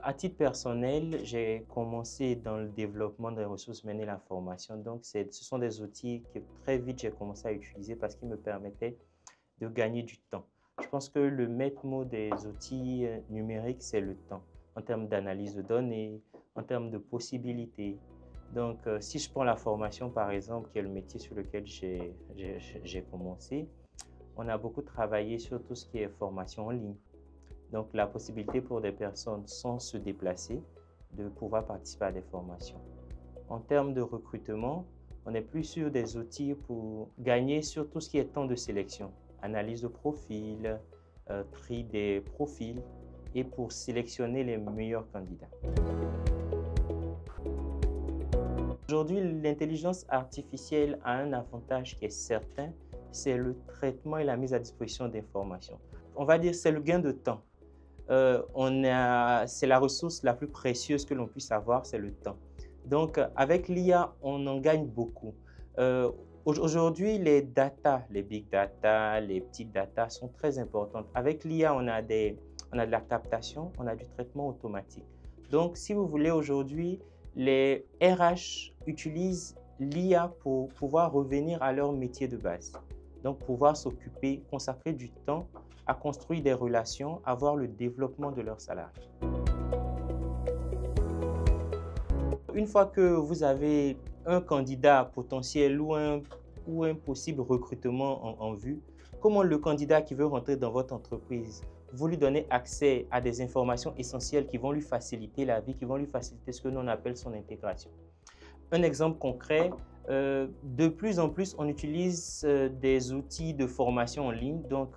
À titre personnel, j'ai commencé dans le développement des ressources humaines et la formation. Donc, ce sont des outils que très vite j'ai commencé à utiliser parce qu'ils me permettaient de gagner du temps. Je pense que le maître mot des outils numériques, c'est le temps, en termes d'analyse de données, en termes de possibilités. Donc, si je prends la formation, par exemple, qui est le métier sur lequel j'ai commencé, on a beaucoup travaillé sur tout ce qui est formation en ligne. Donc, la possibilité pour des personnes sans se déplacer de pouvoir participer à des formations. En termes de recrutement, on est plus sur des outils pour gagner sur tout ce qui est temps de sélection, analyse de profil, tri des profils et pour sélectionner les meilleurs candidats. Aujourd'hui, l'intelligence artificielle a un avantage qui est certain, c'est le traitement et la mise à disposition d'informations. On va dire que c'est le gain de temps. C'est la ressource la plus précieuse que l'on puisse avoir, c'est le temps. Donc, avec l'IA, on en gagne beaucoup. Aujourd'hui, les data, les big data, les petites data sont très importantes. Avec l'IA, on a de la captation, on a du traitement automatique. Donc, si vous voulez, aujourd'hui, les RH utilisent l'IA pour pouvoir revenir à leur métier de base. Donc, pouvoir s'occuper, consacrer du temps à construire des relations, à voir le développement de leurs salariés. Une fois que vous avez un candidat potentiel ou un possible recrutement en vue, comment le candidat qui veut rentrer dans votre entreprise, vous lui donnez accès à des informations essentielles qui vont lui faciliter la vie, qui vont lui faciliter ce que l'on appelle son intégration. Un exemple concret, de plus en plus, on utilise des outils de formation en ligne. Donc,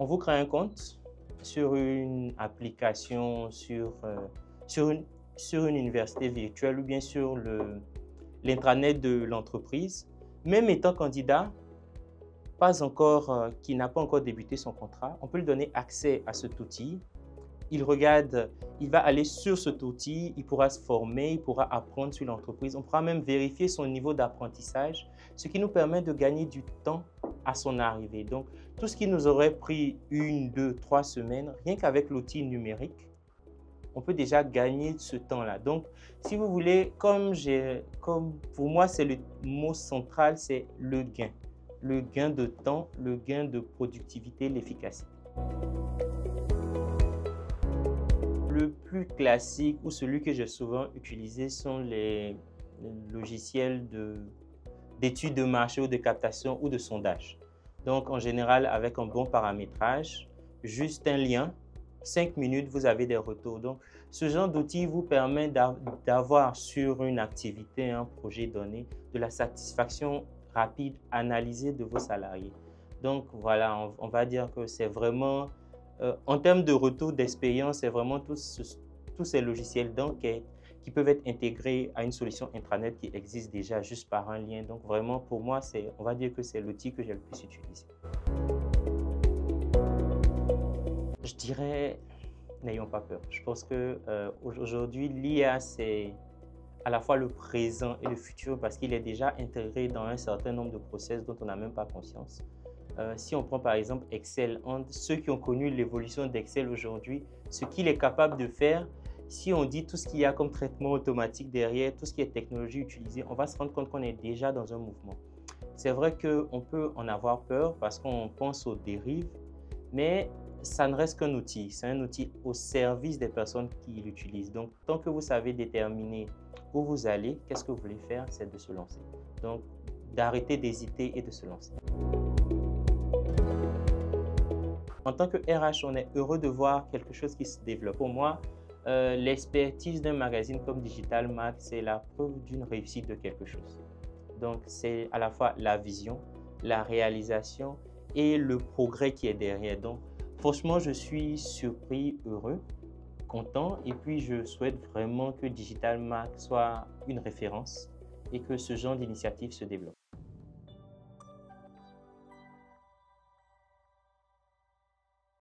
on vous crée un compte sur une application, sur une université virtuelle ou bien sur l'intranet de l'entreprise. Même étant candidat, qui n'a pas encore débuté son contrat, on peut lui donner accès à cet outil. Il regarde, il va aller sur cet outil, il pourra se former, il pourra apprendre sur l'entreprise. On pourra même vérifier son niveau d'apprentissage, ce qui nous permet de gagner du temps à son arrivée. Donc, tout ce qui nous aurait pris 1, 2, 3 semaines, rien qu'avec l'outil numérique, on peut déjà gagner ce temps-là. Donc, si vous voulez, comme pour moi, c'est le mot central, c'est le gain. Le gain de temps, le gain de productivité, l'efficacité. Le plus classique ou celui que j'ai souvent utilisé sont les logiciels d'études de marché ou de captation ou de sondage. Donc, en général, avec un bon paramétrage, juste un lien, 5 minutes, vous avez des retours. Donc, ce genre d'outil vous permet d'avoir sur une activité, un projet donné, de la satisfaction rapide, analysée de vos salariés. Donc, voilà, on va dire que c'est vraiment, en termes de retour d'expérience, c'est vraiment tous ces logiciels d'enquête qui peuvent être intégrés à une solution intranet qui existe déjà juste par un lien. Donc, vraiment, pour moi, on va dire que c'est l'outil que j'ai le plus utilisé. Je dirais, n'ayons pas peur. Je pense qu'aujourd'hui, l'IA, c'est à la fois le présent et le futur parce qu'il est déjà intégré dans un certain nombre de process dont on n'a même pas conscience. Si on prend par exemple Excel, ceux qui ont connu l'évolution d'Excel aujourd'hui, ce qu'il est capable de faire, si on dit tout ce qu'il y a comme traitement automatique derrière, tout ce qui est technologie utilisée, on va se rendre compte qu'on est déjà dans un mouvement. C'est vrai qu'on peut en avoir peur parce qu'on pense aux dérives, mais ça ne reste qu'un outil. C'est un outil au service des personnes qui l'utilisent. Donc, tant que vous savez déterminer où vous allez, qu'est-ce que vous voulez faire, c'est de se lancer. Donc, d'arrêter d'hésiter et de se lancer. En tant que RH, on est heureux de voir quelque chose qui se développe. Pour moi, l'expertise d'un magazine comme Digital Mag, c'est la preuve d'une réussite de quelque chose. Donc, c'est à la fois la vision, la réalisation et le progrès qui est derrière. Donc, franchement, je suis surpris, heureux, content et puis je souhaite vraiment que Digital Mag soit une référence et que ce genre d'initiative se développe.